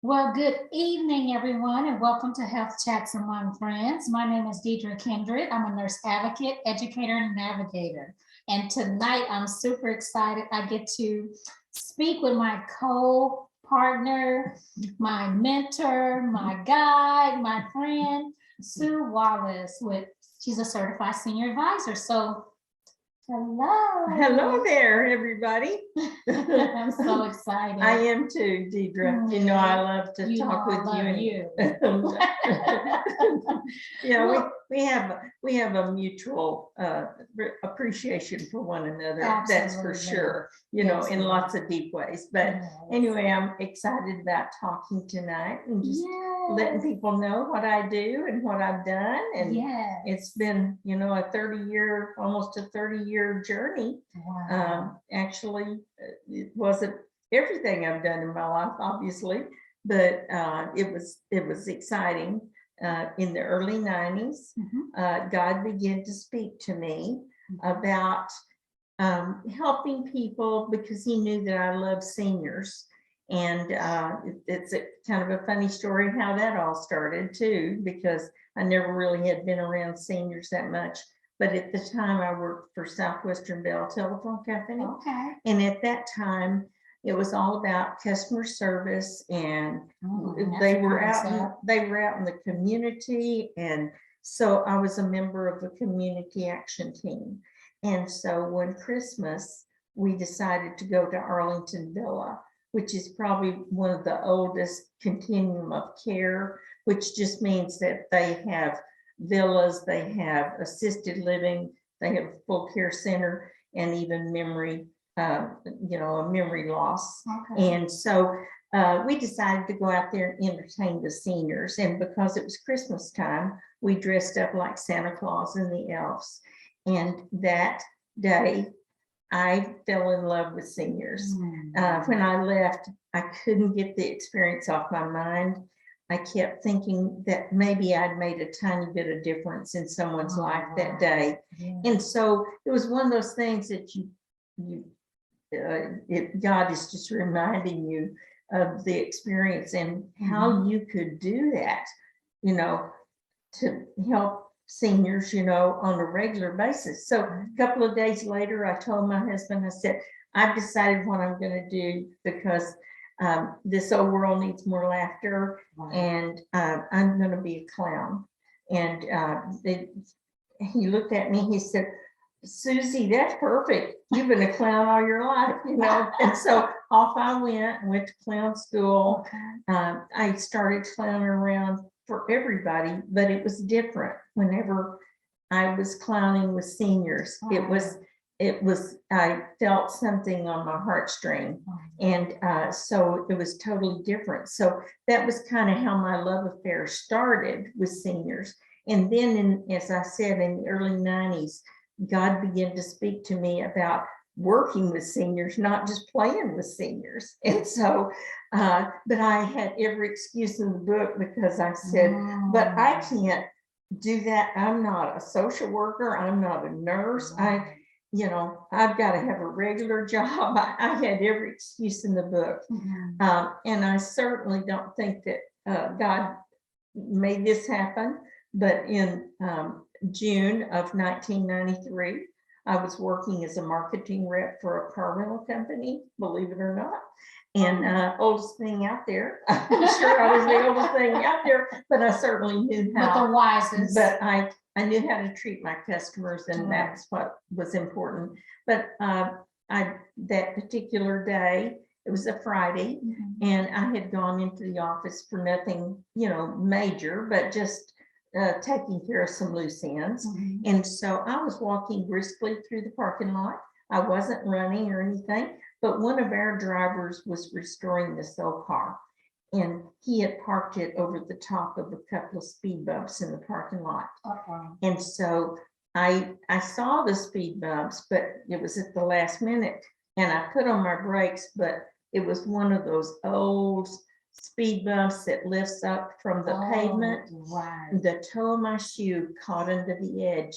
Well, good evening, everyone, and welcome to Health Chats Among Friends. My name is Deidre Kindred. I'm a nurse advocate, educator, and navigator. And tonight, I'm super excited. I get to speak with my co-partner, my mentor, my guide, my friend, Sue Wallace. She's a certified senior advisor. So, hello. Hello there, everybody. I'm so excited. I am too, Deidre. You know, I love to talk with you. Yeah, we have a mutual appreciation for one another. Absolutely. That's for sure. You know, in lots of deep ways. But anyway, I'm excited about talking tonight and just letting people know what I do and what I've done. And it's been, you know, almost a 30-year journey. Wow. Actually, it wasn't everything I've done in my life, obviously, but it was exciting. In the early 90s, God began to speak to me about helping people because he knew that I love seniors. And it's kind of a funny story how that all started too, because I never really had been around seniors that much. But at the time I worked for Southwestern Bell Telephone Company. Okay. And at that time, it was all about customer service, and they were out in the community. And so I was a member of the community action team. And so one Christmas, we decided to go to Arlington Villa, which is probably one of the oldest continuum of care, which just means that they have villas, they have assisted living, they have a full care center, and even memory, a memory loss. Okay. And so we decided to go out there and entertain the seniors. And because it was Christmas time, we dressed up like Santa Claus and the elves. And that day, I fell in love with seniors. When I left, I couldn't get the experience off my mind. I kept thinking that maybe I'd made a tiny bit of difference in someone's life that day. And so it was one of those things that God is just reminding you of the experience and how you could do that, you know, to help seniors, you know, on a regular basis. So a couple of days later, I told my husband, I said, I've decided what I'm going to do because this old world needs more laughter, and I'm going to be a clown. And he looked at me, he said, Susie, that's perfect. You've been a clown all your life, you know. And so off I went to clown school. I started clowning around for everybody, but it was different whenever I was clowning with seniors. It was I felt something on my heartstring, and so it was totally different. So that was kind of how my love affair started with seniors. And then, as I said, in the early 90s, God began to speak to me about working with seniors, not just playing with seniors. And so, but I had every excuse in the book because I said, but I can't do that. I'm not a social worker. I'm not a nurse. I've got to have a regular job. I had every excuse in the book. And I certainly don't think that God made this happen. But in June of 1993, I was working as a marketing rep for a car rental company, believe it or not. And oldest thing out there. I'm sure I was the oldest thing out there, but I certainly knew how. But the wisest. But I knew how to treat my customers, and that's what was important. But that particular day, it was a Friday, and I had gone into the office for nothing, major, but just taking care of some loose ends. And so I was walking briskly through the parking lot. I wasn't running or anything, but one of our drivers was restoring this old car, and he had parked it over the top of a couple of speed bumps in the parking lot. And so I saw the speed bumps, but it was at the last minute, and I put on my brakes, but it was one of those old speed bumps that lifts up from the pavement. The toe of my shoe caught into the edge.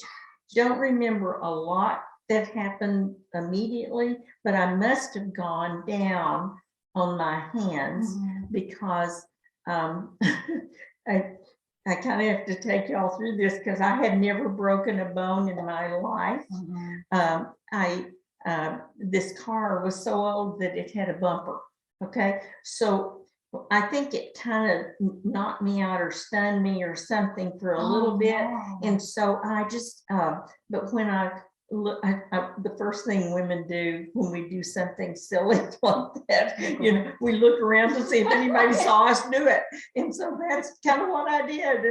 Don't remember a lot that happened immediately, but I must have gone down on my hands because I, I kind of have to take y'all through this because I had never broken a bone in my life. This car was so old that it had a bumper. Okay, so I think it kind of knocked me out or stunned me or something for a little bit. No. And so I just, but when I look, the first thing women do when we do something silly like that, you know, we look around to see if anybody saw us do it. And so that's kind of what I did.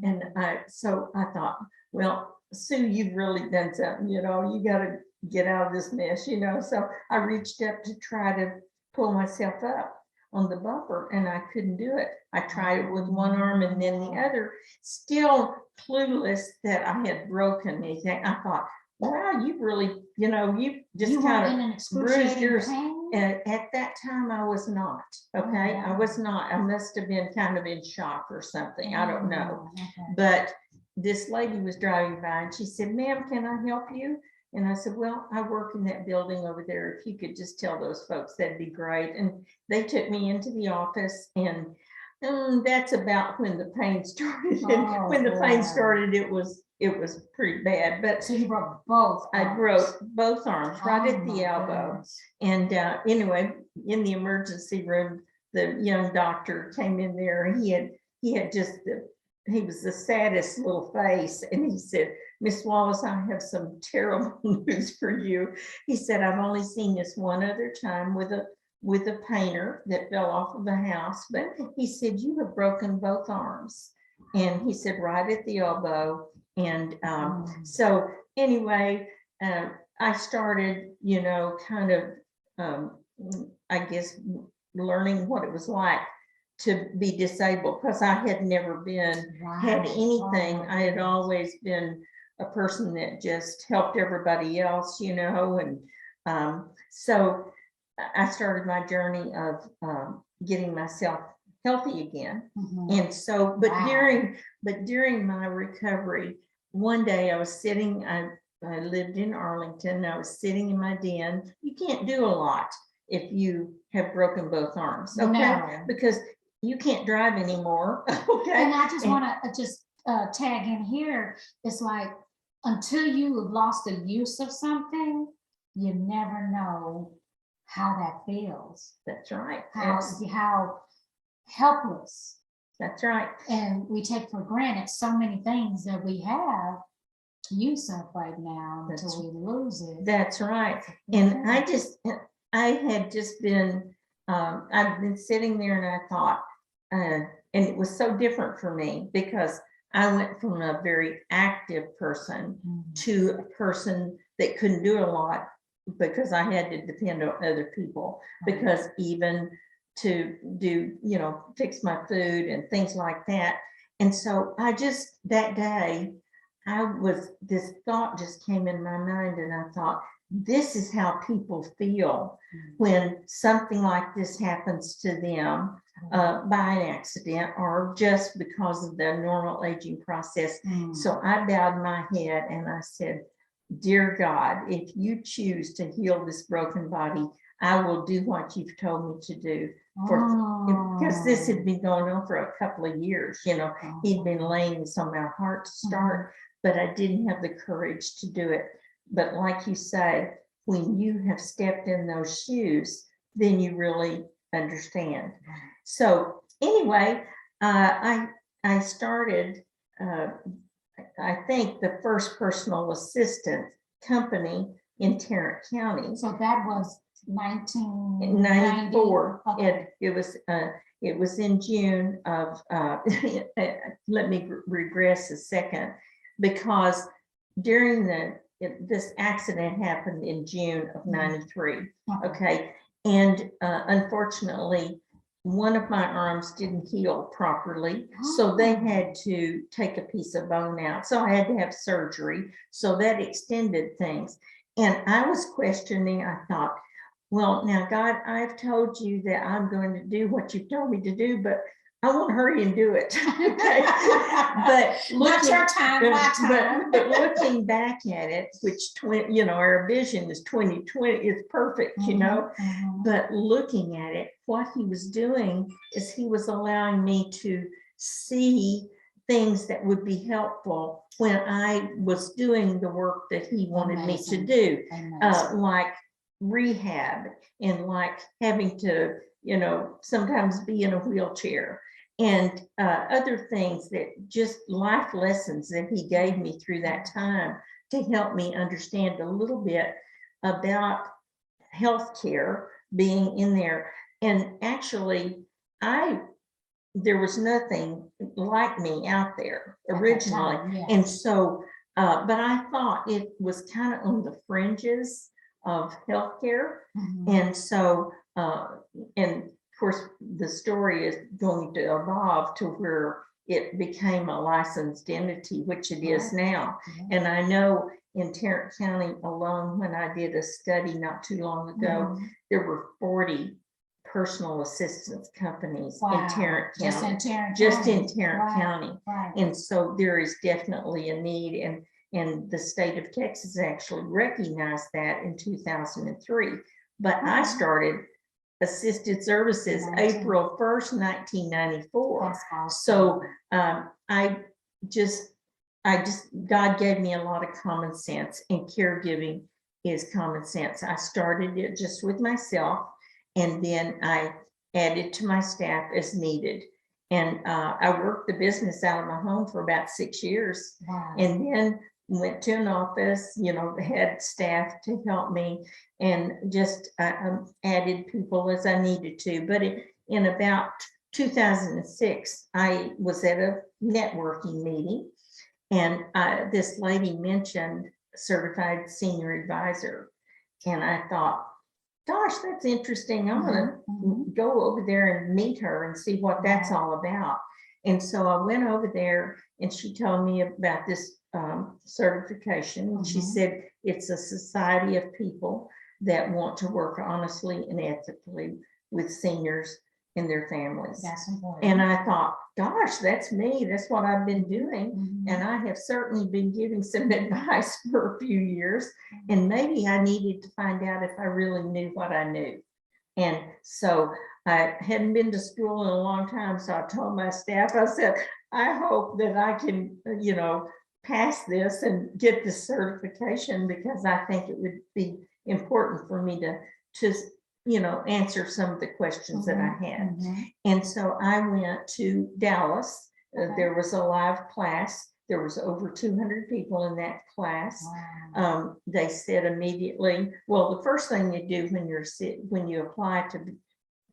And so I thought, well, Sue, you've really done something, you know, you got to get out of this mess, you know. So I reached up to try to pull myself up on the bumper and I couldn't do it. I tried it with one arm and then the other, still clueless that I had broken anything. I thought, wow, you really, you know, you just kind of bruised yours. At that time, I was not, okay? I was not. I must have been kind of in shock or something. I don't know. But this lady was driving by and she said, ma'am, can I help you? And I said, well, I work in that building over there. If you could just tell those folks, that'd be great. And they took me into the office and that's about when the pain started. And when the pain started, it was pretty bad. But so you broke both arms. I broke both arms right at the elbow. Goodness. And anyway, in the emergency room, the young doctor came in there and he had just, he was the saddest little face. And he said, Miss Wallace, I have some terrible news for you. He said, I've only seen this one other time with a painter that fell off of a house, but he said, you have broken both arms. And he said, right at the elbow. And so anyway, I started, you know, kind of, I guess, learning what it was like to be disabled because I had never been, had anything. I had always been a person that just helped everybody else, you know, and so I started my journey of getting myself healthy again. And so, but during my recovery, one day I was sitting, I lived in Arlington, I was sitting in my den. You can't do a lot if you have broken both arms, okay? No. Because you can't drive anymore, okay? And I just want to just tag in here. It's like, until you have lost the use of something, you never know how that feels. That's right. How helpless. That's right. And we take for granted so many things that we have use of right now until we lose it. That's right. And I had just been, I've been sitting there and I thought, and it was so different for me because I went from a very active person to a person that couldn't do a lot because I had to depend on other people, because even to do, you know, fix my food and things like that. And so I just, that day, this thought just came in my mind and I thought, this is how people feel when something like this happens to them by an accident or just because of the normal aging process. So I bowed my head and I said, dear God, if you choose to heal this broken body, I will do what you've told me to do. Because this had been going on for a couple of years, you know, he'd been laying this on my heart to start, but I didn't have the courage to do it. But like you say, when you have stepped in those shoes, then you really understand. So anyway, I started, I think, the first personal assistant company in Tarrant County. So that was 1994. Okay. It was in June of, let me regress a second, because during this accident happened in June of 93. Okay. And unfortunately, one of my arms didn't heal properly. So they had to take a piece of bone out. So I had to have surgery. So that extended things. And I was questioning, I thought, well, now God, I've told you that I'm going to do what you've told me to do, but I want to hurry and do it. Okay. But Not your time, my time. but looking back at it, which our vision is 2020, is perfect, but looking at it, what he was doing is he was allowing me to see things that would be helpful when I was doing the work that he wanted me to do, like rehab and like having to, sometimes be in a wheelchair and other things, that just life lessons that he gave me through that time to help me understand a little bit about healthcare being in there. And actually, there was nothing like me out there originally. And so, but I thought it was kind of on the fringes of healthcare. And so, and of course, the story is going to evolve to where it became a licensed entity, which it is now. And I know in Tarrant County alone, when I did a study not too long ago, there were 40 personal assistance companies in Tarrant County. Just in Tarrant County. And so there is definitely a need, and the state of Texas actually recognized that in 2003. But I started assisted services April 1st, 1994. Awesome. So God gave me a lot of common sense, and caregiving is common sense. I started it just with myself, and then I added to my staff as needed. And I worked the business out of my home for about 6 years. And then went to an office, had staff to help me, and just added people as I needed to. But in about 2006, I was at a networking meeting, and this lady mentioned certified senior advisor. And I thought, gosh, that's interesting. I'm going to go over there and meet her and see what that's all about. And so I went over there, and she told me about this certification. She said it's a society of people that want to work honestly and ethically with seniors and their families. That's important. And I thought, gosh, that's me. That's what I've been doing. And I have certainly been giving some advice for a few years. And maybe I needed to find out if I really knew what I knew. And so I hadn't been to school in a long time. So I told my staff, I said, I hope that I can, pass this and get the certification, because I think it would be important for me to answer some of the questions that I had. And so I went to Dallas. There was a live class. There was over 200 people in that class. They said immediately, well, the first thing you do when you apply to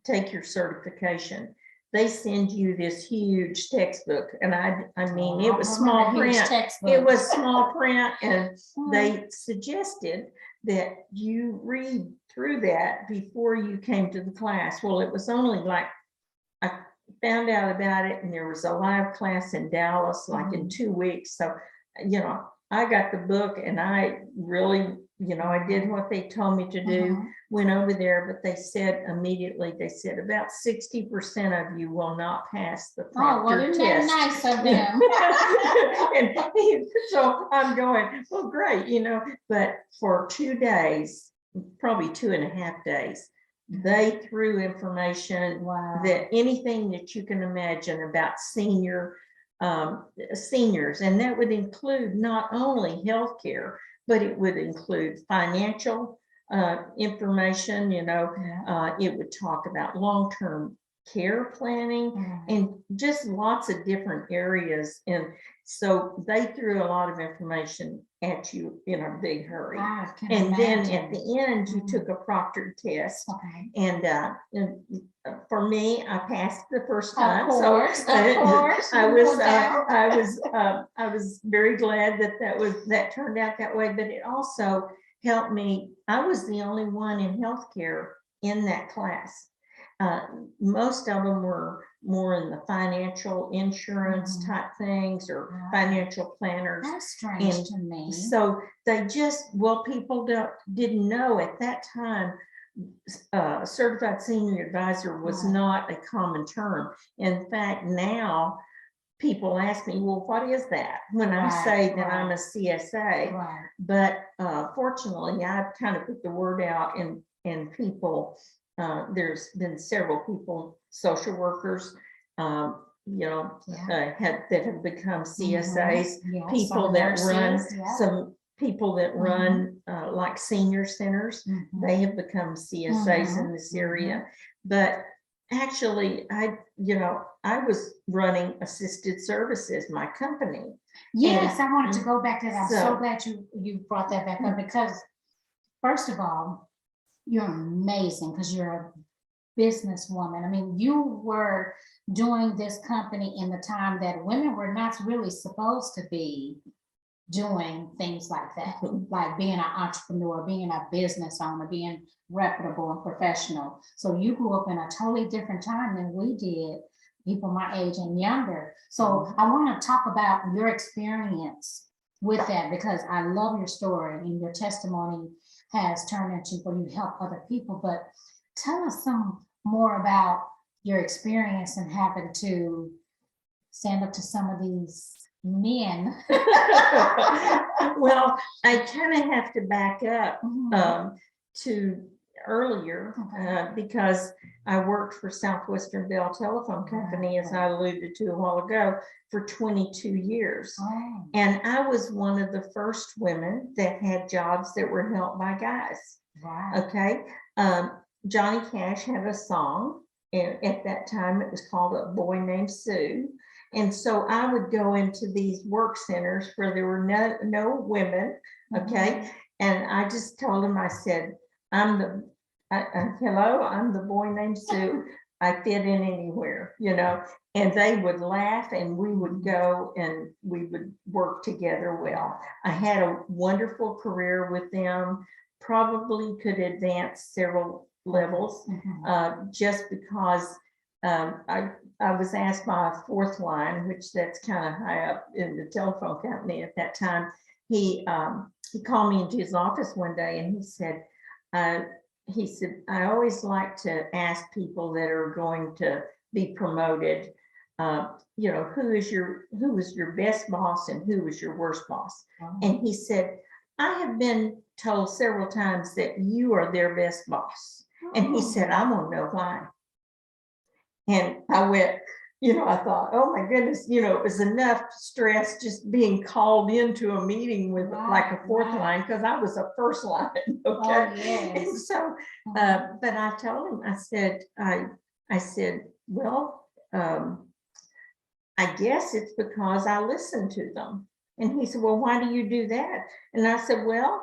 take your certification, they send you this huge textbook. And I mean, it was small print. It was small print, and they suggested that you read through that before you came to the class. Well, it was only like, I found out about it, and there was a live class in Dallas like in 2 weeks. So, I got the book, and I really, I did what they told me to do, went over there, but they said immediately, about 60% of you will not pass the proctor test. They're nice of them. And so I'm going, well, great, but for 2 days, probably 2.5 days, they threw information that anything that you can imagine about seniors, and that would include not only healthcare, but it would include financial information. It would talk about long-term care planning and just lots of different areas. And so they threw a lot of information at you in a big hurry. And then at the end, you took a proctored test. And for me, I passed the first time. Of course. I was very glad that turned out that way. But it also helped me. I was the only one in healthcare in that class. Most of them were more in the financial insurance type things, or financial planners. That's strange to me. So they just, people didn't know at that time certified senior advisor was Right. not a common term. In fact, now people ask me, well, what is that? When I Right, say that I'm right. a CSA, Right. but fortunately, I've kind of put the word out, and people, there's been several people, social workers, Yeah. that have become CSAs, Yeah, people some that run, nurses, yeah. some people that run like senior centers, they have become CSAs in this area. But actually, I was running assisted services, my company. Yes, I wanted to go back to that. I'm so so- glad you brought that back up, because first of all, you're amazing because you're a businesswoman. I mean, you were doing this company in the time that women were not really supposed to be doing things like that, like being an entrepreneur, being a business owner, being reputable and professional. So you grew up in a totally different time than we did, people my age and younger. So I want to talk about your experience with that, because I love your story and your testimony has turned into where you help other people. But tell us some more about your experience and having to stand up to some of these men. Well, I kind of have to back up to earlier because I worked for Southwestern Bell Telephone Company, as I alluded to a while ago, for 22 years. Oh. And I was one of the first women that had jobs that were held by guys. Wow. Okay. Johnny Cash had a song, and at that time it was called A Boy Named Sue. And so I would go into these work centers where there were no women, okay? And I just told them, I said, hello, I'm the boy named Sue. I fit in anywhere, and they would laugh, and we would go and we would work together well. I had a wonderful career with them, probably could advance several levels, just because I was asked by a fourth line, which that's kind of high up in the telephone company at that time. He called me into his office one day, and he said, I always like to ask people that are going to be promoted, who is your best boss and who is your worst boss? And he said, I have been told several times that you are their best boss. And he said, I want to know why. And I went, I thought, oh my goodness, it was enough stress just being called into a meeting with like a fourth line, because I was a first line. Okay. Oh, yes. And so, but I told him, I said, well, I guess it's because I listened to them. And he said, well, why do you do that? And I said, well,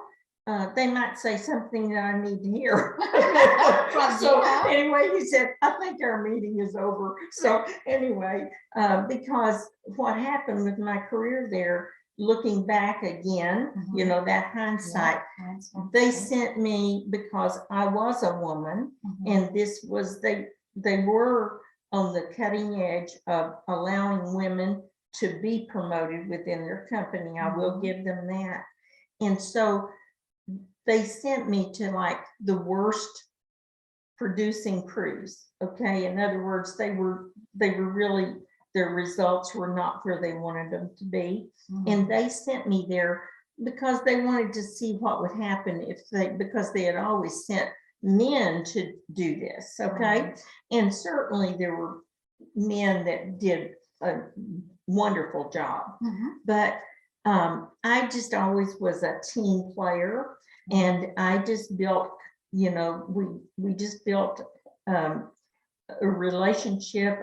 they might say something that I need to hear. So anyway, he said, I think our meeting is over. So anyway, because what happened with my career there, looking back again, that hindsight, they sent me because I was a woman, and this was, they were on the cutting edge of allowing women to be promoted within their company. I will give them that. And so they sent me to like the worst producing crews. Okay. In other words, they were really, their results were not where they wanted them to be. And they sent me there because they wanted to see what would happen because they had always sent men to do this. Okay. And certainly there were men that did a wonderful job, but I just always was a team player. And I just built, we just built a relationship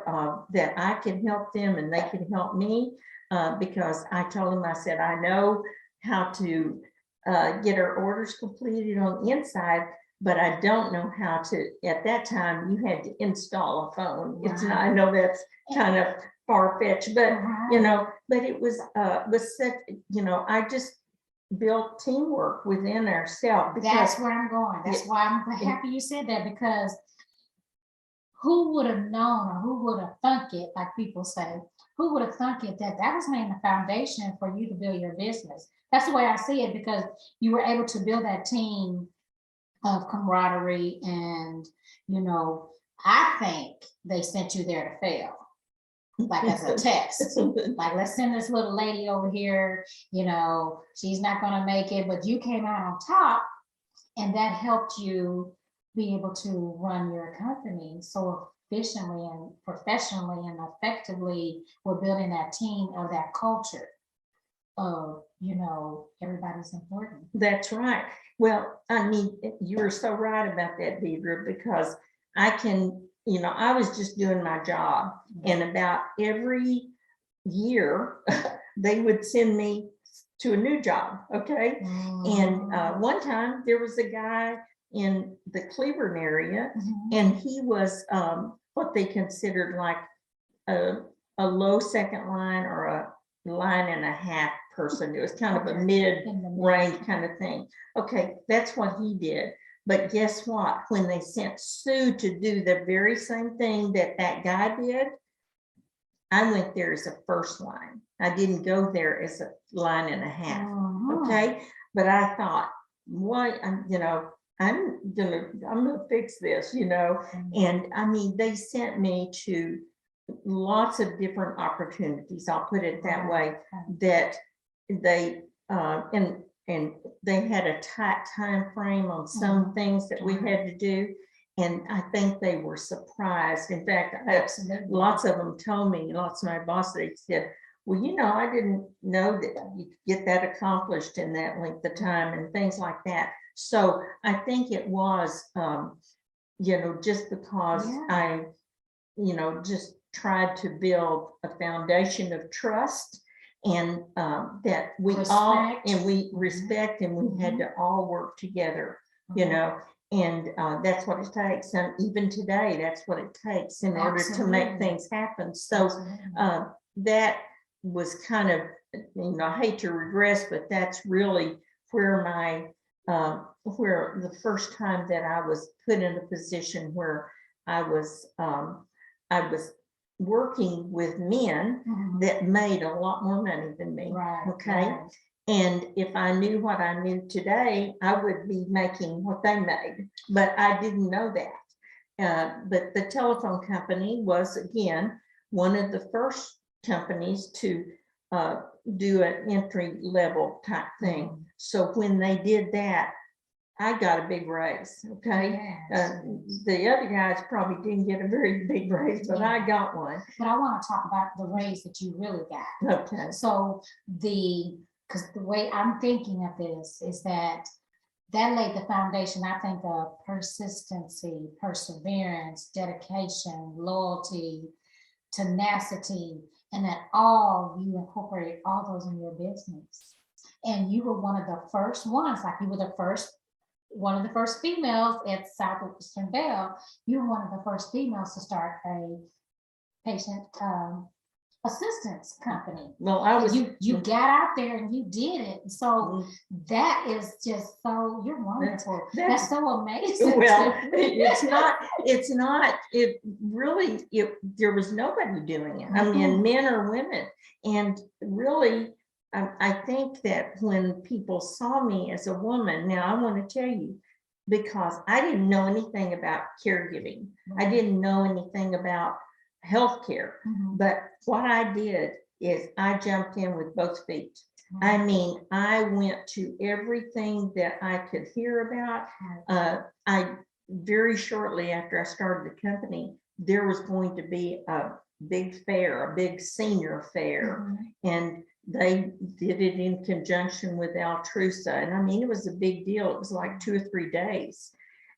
that I can help them and they can help me, because I told them, I said, I know how to get our orders completed on the inside, but I don't know how to, at that time, you had to install a phone. It's not, I know that's kind of far-fetched, but, but it was such, I just build teamwork within ourselves. That's where I'm going. That's why I'm happy you said that, because who would have known, or who would have thunk it, like people say, who would have thunk it that was laying the foundation for you to build your business? That's the way I see it, because you were able to build that team of camaraderie. And, you know, I think they sent you there to fail, like as a test. Like, let's send this little lady over here, you know, she's not going to make it, but you came out on top, and that helped you be able to run your company so efficiently and professionally and effectively. We're building that team or that culture of, you know, everybody's important. That's right. Well, I mean, you're so right about that, Deidre, because I can, you know, I was just doing my job, and about every year they would send me to a new job. Okay. And one time there was a guy in the Cleveland area, and he was what they considered like a low second line or a line and a half person. It was kind of a mid-range kind of thing. Okay, that's what he did. But guess what? When they sent Sue to do the very same thing that that guy did, I went there as a first line. I didn't go there as a line and a half. Okay, but I thought, why? You know, I'm gonna fix this. You know, and I mean, they sent me to lots of different opportunities. I'll put it that way. That they and they had a tight time frame on some things that we had to do. And I think they were surprised. In fact, lots of them told me, lots of my bosses, they said, well, you know, I didn't know that you could get that accomplished in that length of time and things like that. So I think it was, you know, just because I, you know, just tried to build a foundation of trust, and that we all, and we respect, and we had to all work together, you know. And that's what it takes. And even today, that's what it takes in order to make things happen. So that was kind of, you know, I hate to regress, but that's really where my, where the first time that I was put in a position where I was working with men that made a lot more money than me. Okay. And if I knew what I knew today, I would be making what they made, but I didn't know that. But the telephone company was, again, one of the first companies to do an entry level type thing. So when they did that, I got a big raise. Okay. The other guys probably didn't get a very big raise, but I got one. But I want to talk about the raise that you really got. Okay. So because the way I'm thinking of this is that laid the foundation, I think, of persistency, perseverance, dedication, loyalty, tenacity, and that you incorporated all those in your business. And you were one of the first ones, like you were one of the first females at Southwestern Bell. You were one of the first females to start a patient assistance company. Well, I was, you got out there and you did it. So that is just so, you're wonderful. That's so amazing. Well, it's not, it really, there was nobody doing it. I mean, men or women. And really, I think that when people saw me as a woman, now I want to tell you, because I didn't know anything about caregiving. I didn't know anything about healthcare. But what I did is I jumped in with both feet. I mean, I went to everything that I could hear about. I very shortly after I started the company, there was going to be a big fair, a big senior fair, and they did it in conjunction with Altrusa. And I mean, it was a big deal. It was like 2 or 3 days.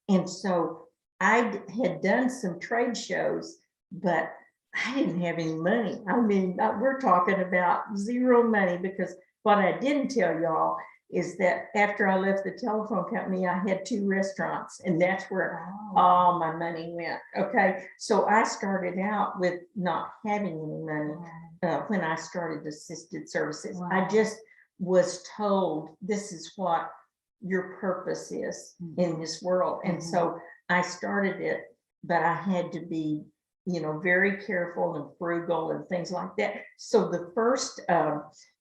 And so I had done some trade shows, but I didn't have any money. I mean, we're talking about zero money, because what I didn't tell y'all is that after I left the telephone company, I had 2 restaurants, and that's where all my money went. Okay. So I started out with not having any money when I started assisted services. I just was told, this is what your purpose is in this world. And so I started it, but I had to be, you know, very careful and frugal and things like that. So the first,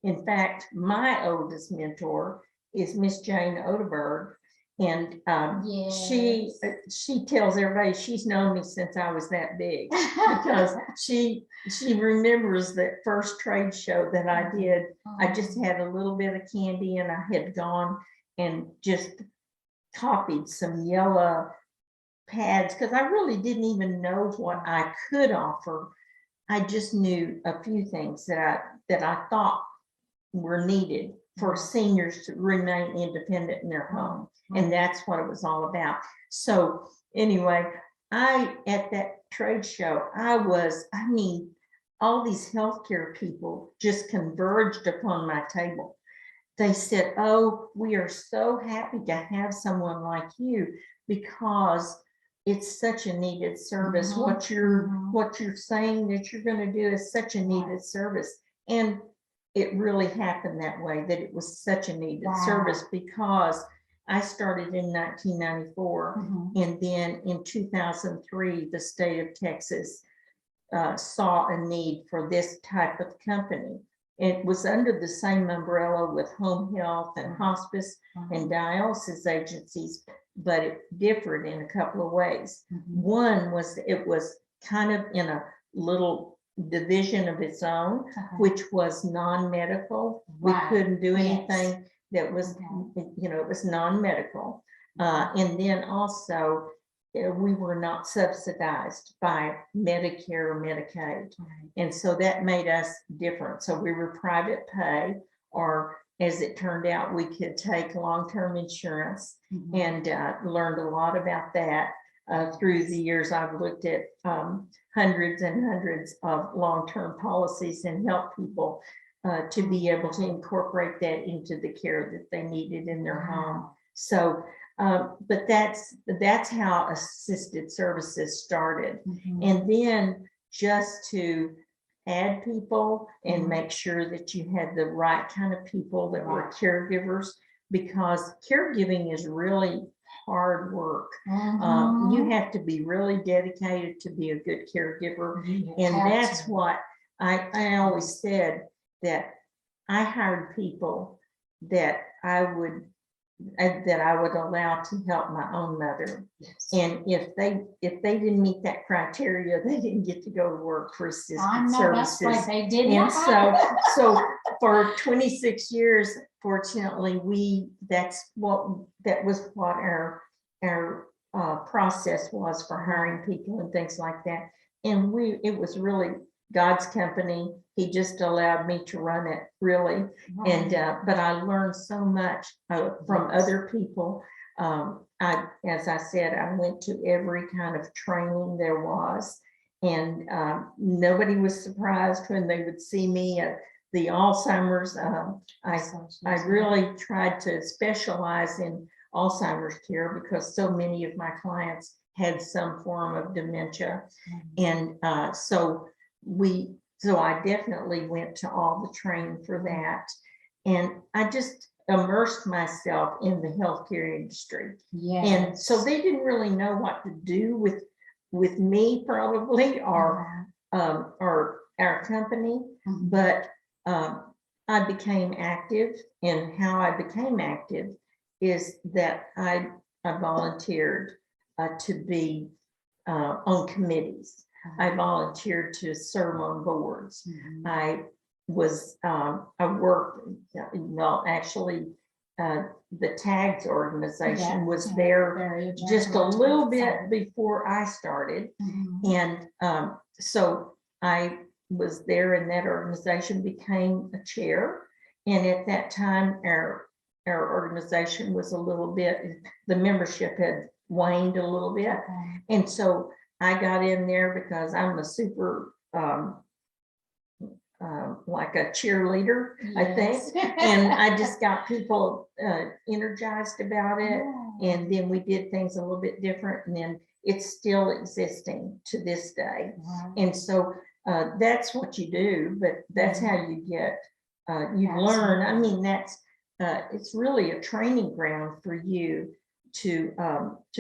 in fact, my oldest mentor is Miss Jane Odeberg, And Yes. she tells everybody she's known me since I was that big, because she remembers that first trade show that I did. I just had a little bit of candy, and I had gone and just copied some yellow pads, because I really didn't even know what I could offer. I just knew a few things that I thought were needed for seniors to remain independent in their home. And that's what it was all about. So anyway, at that trade show, I mean, all these healthcare people just converged upon my table. They said, "Oh, we are so happy to have someone like you, because it's such a needed service. What you're saying that you're going to do is such a needed service." And it really happened that way, that it was such a needed service, because I started in 1994, and then in 2003, the state of Texas saw a need for this type of company. It was under the same umbrella with home health and hospice and dialysis agencies, but it differed in a couple of ways. One was, it was kind of in a little division of its own, which was non-medical. We couldn't do anything that was, it was non-medical. And then also, we were not subsidized by Medicare or Medicaid. And so that made us different. So we were private pay, or as it turned out, we could take long-term insurance, and learned a lot about that. Through the years, I've looked at hundreds and hundreds of long-term policies and helped people to be able to incorporate that into the care that they needed in their home. So, but that's how assisted services started. And then just to add people and make sure that you had the right kind of people that were caregivers, because caregiving is really hard work. You have to be really dedicated to be a good caregiver. And that's what I always said, that I hired people that I would allow to help my own mother. And if they didn't meet that criteria, they didn't get to go to work for assisted services. That's right, they did. And so for 26 years, fortunately, that was what our process was for hiring people and things like that. And it was really God's company. He just allowed me to run it, really. And but I learned so much from other people. As I said, I went to every kind of training there was, and nobody was surprised when they would see me at the Alzheimer's. I really tried to specialize in Alzheimer's care, because so many of my clients had some form of dementia. And so I definitely went to all the training for that. And I just immersed myself in the healthcare industry. And so they didn't really know what to do with me, probably, or our company. But I became active, and how I became active is that I volunteered to be on committees. I volunteered to serve on boards. I worked, actually, the TAGS organization was there just a little bit before I started. And so I was there, and that organization became a chair. And at that time, our organization was a little bit, the membership had waned a little bit. And so I got in there because I'm a super, like a cheerleader, I think. And I just got people energized about it. And then we did things a little bit different. And then it's still existing to this day. And so that's what you do, but that's how you get, you learn. I mean, it's really a training ground for you to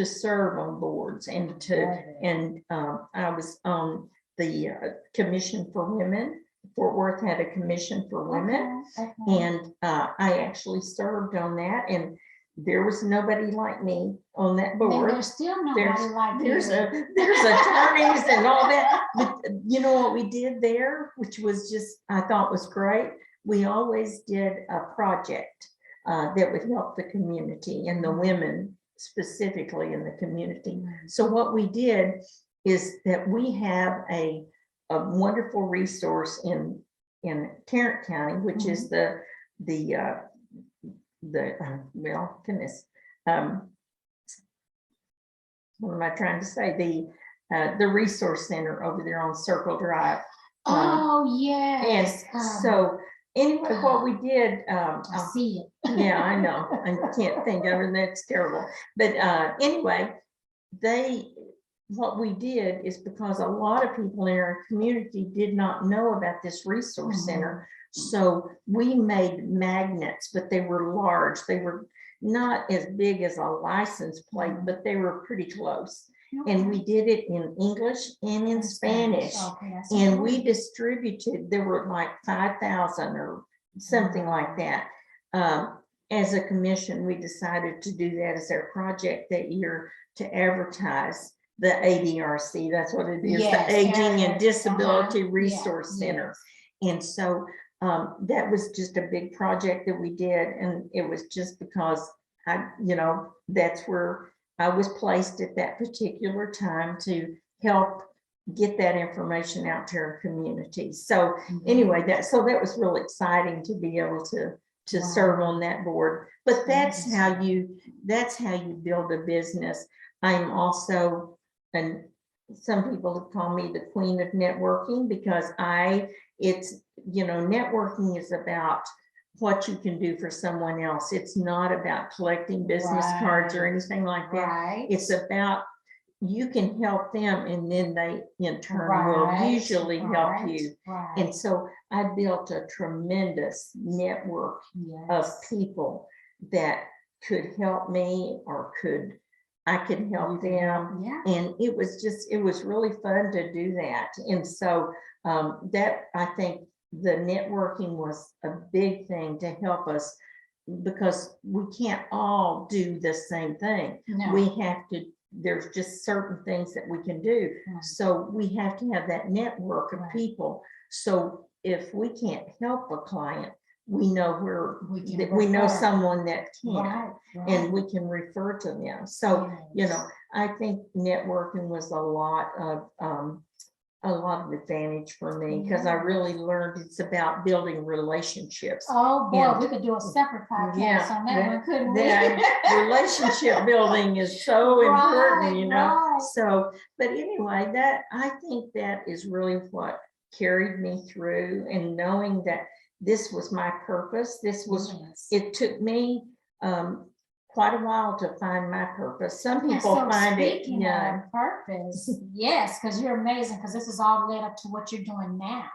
serve on boards, and I was on the Commission for Women. Fort Worth had a Commission for Women, and I actually served on that. And there was nobody like me on that Then board. there's still nobody like There's you. there's attorneys and all that. But you know what we did there, which was just, I thought was great? We always did a project that would help the community and the women specifically in the community. So what we did is that we have a wonderful resource in Tarrant County, which is the well, goodness, what am I trying to say? The resource center over there on Circle Drive. Oh, yes. And so anyway, what we did, I see it. yeah, I know, I can't think of it, and that's terrible. But anyway, what we did is because a lot of people in our community did not know about this resource center. So we made magnets, but they were large. They were not as big as a license plate, but they were pretty close. And we did it in English and in Spanish. Okay, And we distributed, there were like 5,000 or something like that. As a commission, we decided to do that as our project that year to advertise the ADRC. That's what it is, Yes, the Aging and Disability uh-huh. Resource Center. And so that was just a big project that we did. And it was just because that's where I was placed at that particular time to help get that information out to our community. So anyway, that was really exciting to be able to serve on that board. But that's how you build a business. I'm also, and some people call me the queen of networking because networking is about what you can do for someone else. It's not about collecting business cards or anything like that. Right. It's about you can help them, and then they in turn will usually help you. Right. And so I built a tremendous network of people that could help me, or I could help them. Yeah. And it was really fun to do that. And so that, I think, the networking was a big thing to help us, because we can't all do the same thing. No. We have to, there's just certain things that we can do. So we have to have that network of people. So if we can't help a client, we know we know someone that can, and we can refer to them. So, I think networking was a lot of advantage for me, because I really learned it's about building relationships. Oh boy, we could do a separate podcast on that one, couldn't we? Relationship building is so important, So, but anyway, I think that is really what carried me through, and knowing that this was my purpose. It took me quite a while to find my purpose. Some people find it. Speaking of purpose, yes, because you're amazing, because this is all led up to what you're doing now.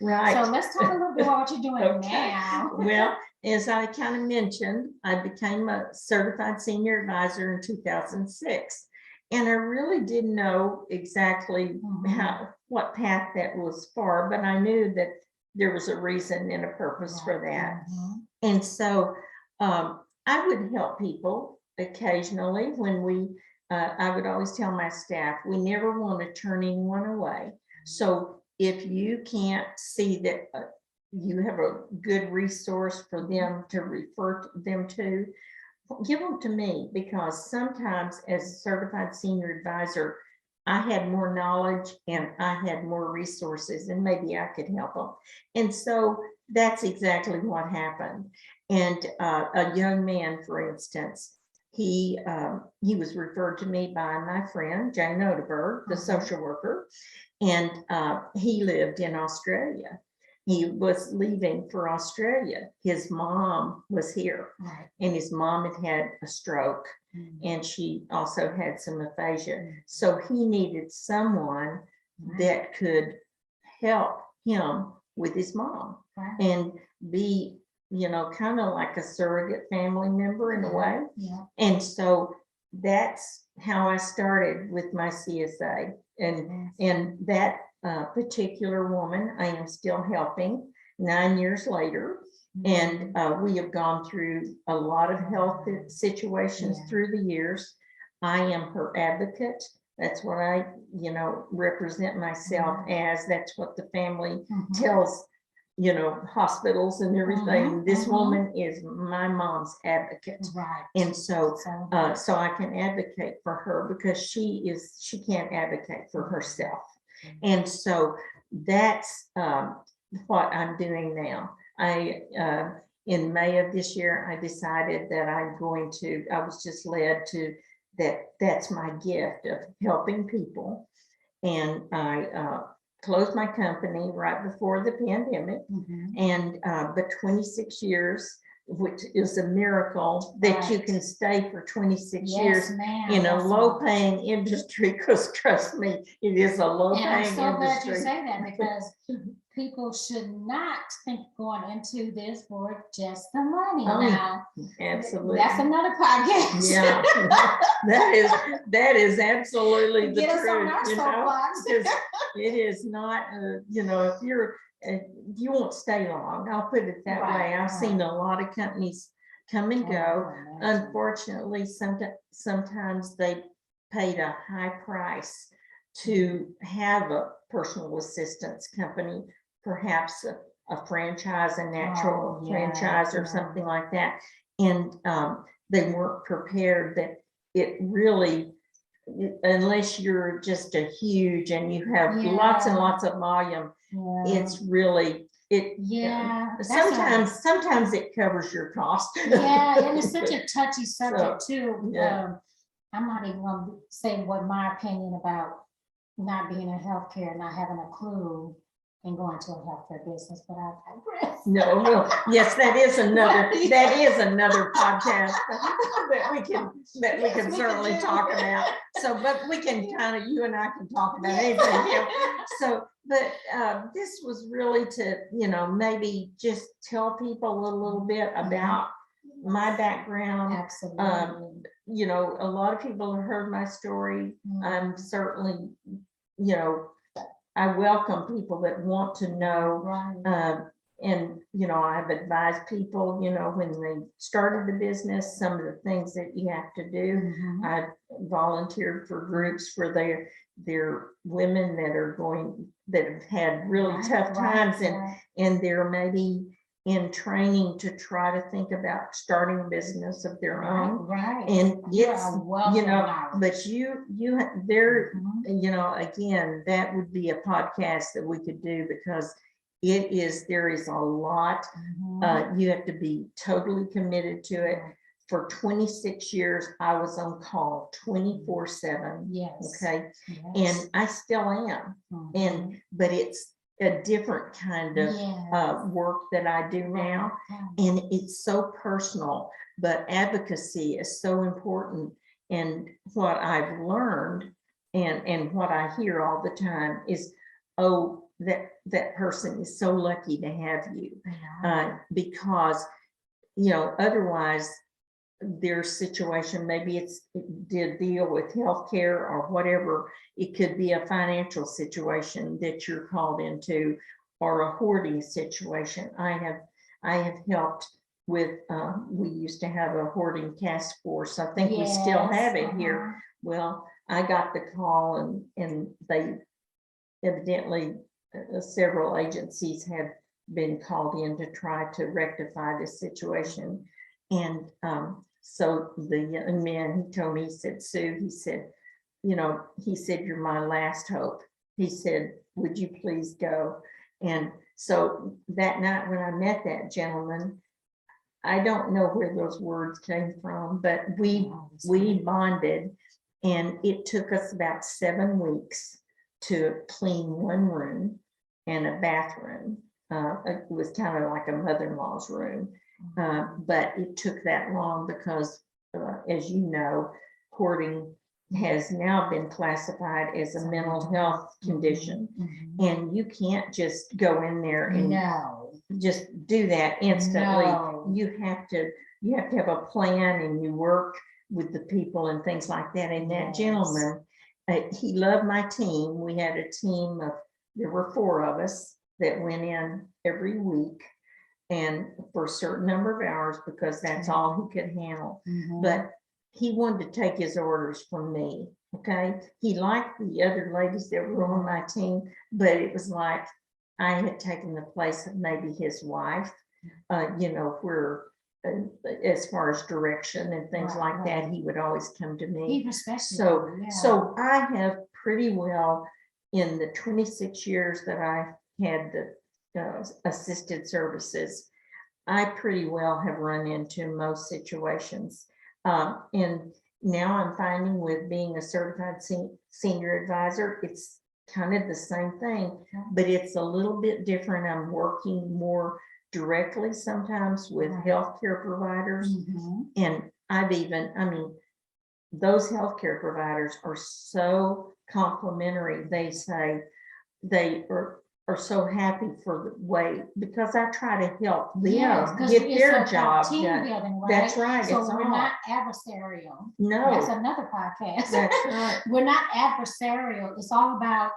Right. So let's talk a little bit about what you're doing now. Well, as I kind of mentioned, I became a certified senior advisor in 2006. And I really didn't know exactly what path that was for, but I knew that there was a reason and a purpose for that. And so I would help people occasionally when I would always tell my staff, we never want to turn anyone away. So if you can't see that you have a good resource for them to refer them to, give them to me, because sometimes as a certified senior advisor, I had more knowledge and I had more resources, and maybe I could help them. And so that's exactly what happened. And a young man, for instance, he was referred to me by my friend, Jane Odeberg, the social worker, and he lived in Australia. He was leaving for Australia. His mom was here, and his mom had a stroke, and she also had some aphasia. So he needed someone that could help him with his mom and be, kind of like a surrogate family member in a way. And so that's how I started with my CSA. And that particular woman I am still helping 9 years later. And we have gone through a lot of health situations through the years. I am her advocate. That's what I, represent myself as. That's what the family tells, hospitals and everything. This woman is my mom's advocate. Right. And so I can advocate for her because she can't advocate for herself. And so that's what I'm doing now. In May of this year, I decided that I was just led to that's my gift of helping people. And I closed my company right before the pandemic. And but 26 years, which is a miracle that you can stay for 26 years in a low-paying industry, because trust me, it is a low-paying industry. I'm so glad you say that, because people should not think going into this for just the money. Now, absolutely, that's another podcast. Yeah, that is absolutely the Get us truth. on our soapbox. Because it is not, if you're, you won't stay long. I'll put it that way. I've seen a lot of companies come and go. Unfortunately, sometimes they paid a high price to have a personal assistance company, perhaps a franchise, a natural franchise or something like that. And they weren't prepared that it really, unless you're just a huge and you have lots and lots of volume, it's really, sometimes it covers your cost. And it's such a touchy subject too. I'm not even going to say what my opinion about not being in healthcare, not having a clue, and going to a healthcare business, but I digress. No, yes, that is another podcast that we can certainly talk about. So, but we can you and I can talk about anything. So, but this was really to, maybe just tell people a little bit about my background. Absolutely. A lot of people have heard my story. I'm certainly, I welcome people that want to know. And, I've advised people, when they started the business, some of the things that you have to do. I've volunteered for groups for their women that have had really tough times, and they're maybe in training to try to think about starting a business of their own. And it's, but again, that would be a podcast that we could do, because there is a lot. You have to be totally committed to it. For 26 years, I was on call 24/7. Okay. And I still am. But it's a different kind of work that I do now. And it's so personal, but advocacy is so important. And what I've learned and what I hear all the time is, that person is so lucky to have you, because, otherwise their situation, maybe it did deal with healthcare or whatever. It could be a financial situation that you're called into, or a hoarding situation. I have helped with, we used to have a hoarding task force. I think we still have it here. Well, I got the call, and they evidently, several agencies have been called in to try to rectify this situation. And so the young man, he told me, he said, Sue, he said, you're my last hope. He said, would you please go? And so that night when I met that gentleman, I don't know where those words came from, but we bonded, and it took us about 7 weeks to clean one room and a bathroom. It was kind of like a mother-in-law's room, but it took that long because, as you know, hoarding has now been classified as a mental health condition, and you can't just go in there and just do that instantly. You have to have a plan, and you work with the people and things like that. And that gentleman, he loved my team. We had a team of, there were 4 of us that went in every week, and for a certain number of hours because that's all he could handle. Mhm. But he wanted to take his orders from me. Okay. He liked the other ladies that were on my team, but it was like I had taken the place of maybe his wife, where as far as direction and things Right, like that, he would always come to me. He respected So, you, yeah. so I have pretty well, in the 26 years that I had the assisted services, I pretty well have run into most situations. And now I'm finding with being a certified senior advisor, it's kind of the same thing, but it's a little bit different. I'm working more directly sometimes with Right. healthcare providers. Mhm. And those healthcare providers are so complimentary. They say they are so happy for the way, because I try to help them Yes, 'cause get it's their about job team done. building, right? That's right. So It's we're all. not adversarial. No, That's another podcast. that's right. We're not adversarial. It's all about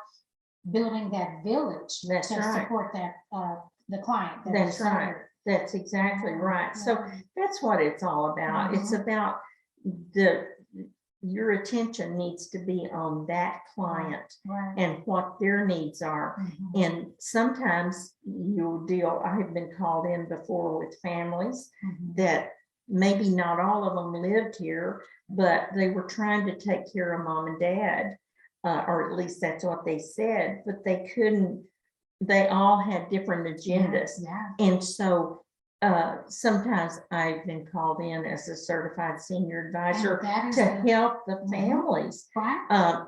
building that village That's to right. support that, the client. that we That's right. serve. That's exactly Yeah, right. So yeah. that's what it's all about. It's Mhm. about your attention needs to be on that client Right. and what their needs are. Mhm. And sometimes I have been called in before with families Mhm. that maybe not all of them lived here, but they were trying to take care of mom and dad, or at least that's what they said, but they couldn't. They all had different agendas. Yeah. And so sometimes I've been called in as a certified senior advisor that is to the- help the Mhm. families. Right.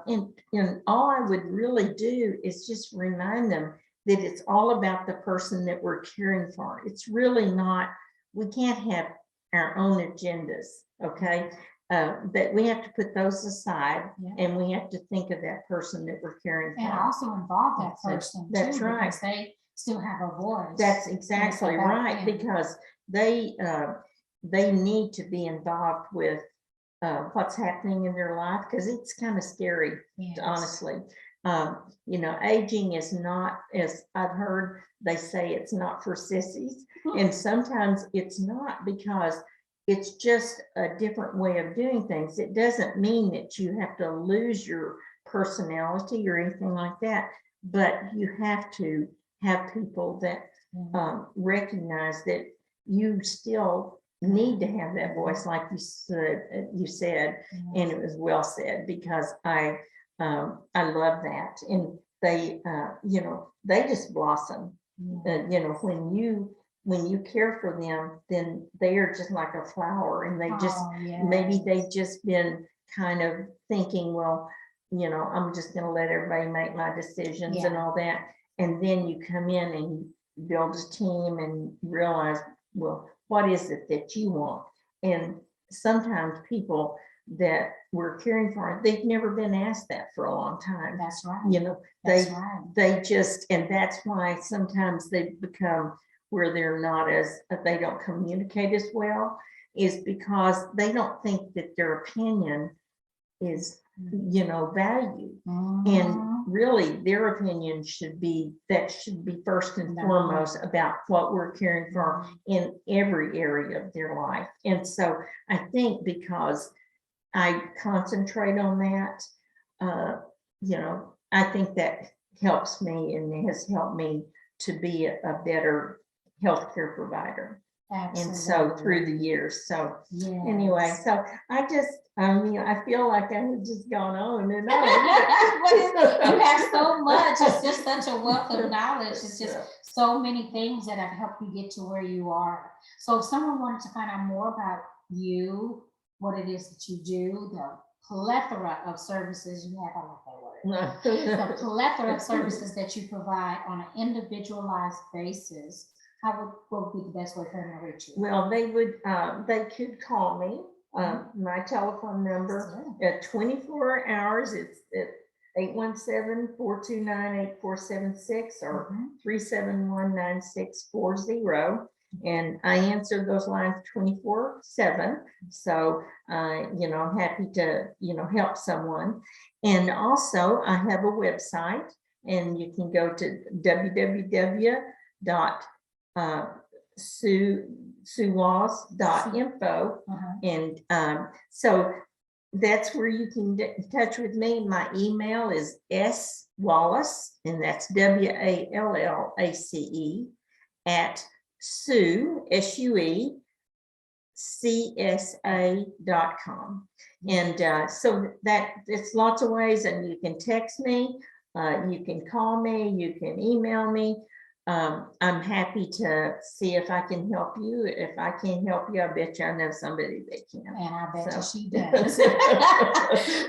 And all I would really do is just remind them that it's all about the person that we're caring for. It's really not, we can't have our own agendas, okay? That we have to put those aside, Yeah. and we have to think of that person that we're caring for. And also involve that person That's too, right. because they still have a voice. That's exactly about right, them. because they need to be involved with what's happening in their life, because it's kind of scary, Yes. honestly. Aging is not, as I've heard, they say it's not for sissies, and sometimes it's not, because it's just a different way of doing things. It doesn't mean that you have to lose your personality or anything like that, but you have to have people that recognize that you still need to have that voice, like you said, and it was well said, because I love that. And they they just blossom. When you care for them, then they are just like a flower, and they just maybe they've just been kind of thinking, well, I'm just going to let everybody make my decisions and all that. And then you come in and build a team and realize, well, what is it that you want? And sometimes people that we're caring for, they've never been asked that for a long time. That's right. They just, and that's why sometimes they become where they're not as, they don't communicate as well, is because they don't think that their opinion is valued. And really their opinion should be first and foremost about what we're caring for in every area of their life. And so I think because I concentrate on that, I think that helps me and has helped me to be a better healthcare provider. Absolutely. And so through the years. So anyway, so I feel like I have just gone on and on. You have so much. It's just such a wealth of knowledge. It's just so many things that have helped you get to where you are. So if someone wanted to find out more about you, what it is that you do, the plethora of services you have, I like that word. The plethora of services that you provide on an individualized basis. What would be the best way for them to reach you? Well, they could call me. My telephone number at 24 hours, it's at 817-429-8476 or 371-9640. And I answer those lines 24/7. So, I'm happy to, help someone. And also I have a website, and you can go to www. SueWallace.info. And so that's where you can get in touch with me. My email is swallace, and that's WALLACE at Sue, SUE, CSA.com. And so that it's lots of ways, and you can text me, you can call me, you can email me. I'm happy to see if I can help you. If I can't help you, I bet you I know somebody that can. And I bet you So. she does.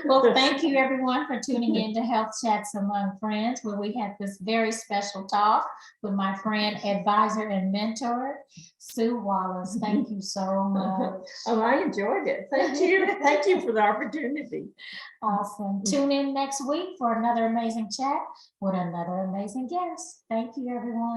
Well, thank you everyone for tuning in to Health Chats Among Friends, where we had this very special talk with my friend, advisor, and mentor, Sue Wallace. Thank you so much. Oh, I enjoyed it. Thank you. Thank you for the opportunity. Awesome. Tune in next week for another amazing chat with another amazing guest. Thank you, everyone.